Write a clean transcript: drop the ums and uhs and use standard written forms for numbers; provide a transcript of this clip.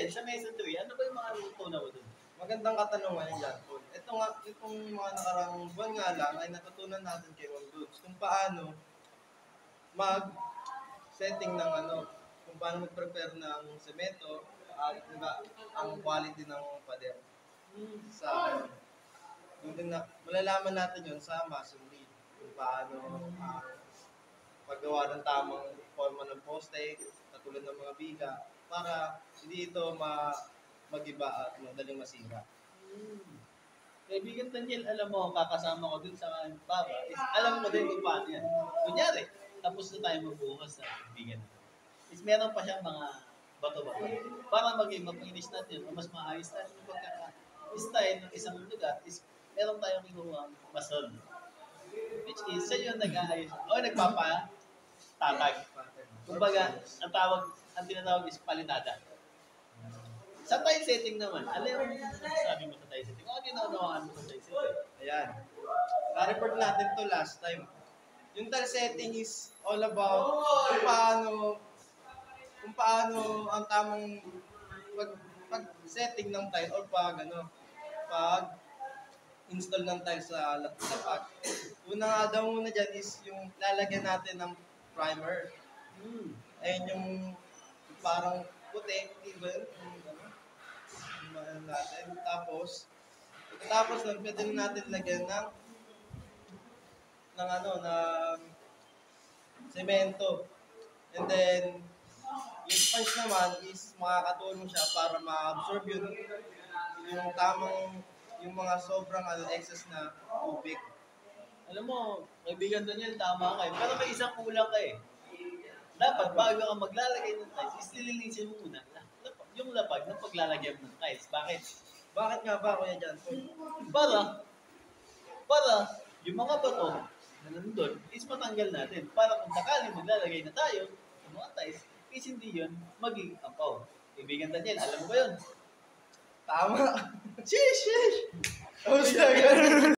Daniel, sa Mesa 3, ano ba yung mga natutunan mo dun? Magandang katanungan yan, John Paul. Ito nga, itong mga nakarang buwan nga lang ay natutunan natin kay Juan Dudes kung paano mag-setting ng kung paano mag-prepare ng semento at diba, ang quality ng pader. Sa yung din na, malalaman natin yun sa masonry kung paano paggawa ng tamang forma ng poste, katulad ng mga biga, para hindi ito mag-iba at madaling masira. Kaibigan Daniel, alam mo, kakasama ko dun sa baba, is alam mo din kung paano yan. Kunyari, tapos na tayo magbukas sa kaibigan. Is meron pa siyang mga bato-bato. Para maging mapinis natin, o mas maayos natin yung pagkaka-style ng isang lugar, is meron tayong kinuha mason. Which is, siya yung nag-aayos, o nagpapa-tatag. Kumbaga, ang tinatawag is palitada. Sa tile setting naman, ano yung sabi mo sa tile setting? Ano yung naunawaan mo sa tile setting? Ayan. Na-report natin to last time. Yung tile setting is all about kung paano ang tamang pag-setting ng tile or pag-install ng tile sa lapag. Una nga daw muna dyan is yung lalagyan natin ng primer. Ayun yung parang puti, diba yun? Natin. Tapos nun, pwede natin lagyan ng semento. And then, yung sponge naman is makakatulong siya para ma-absorb yung mga sobrang excess na tubig. Alam mo, kaibigan Daniel, tama ka eh. Pero may isang kulang ka eh. Dapat bago ka maglalagay ng tiles, is nililinisin mo muna yung lapag ng paglalagyan ng tiles. Bakit? Bakit nga ba, Kuya John? Para yung mga bato na nandun is matanggal natin. Para kung sakali maglalagay na tayo ng mga tiles, is hindi yun maging ampaw. Kaibigan Daniel, alam mo ba yun? Tama. Sheesh! Tapos na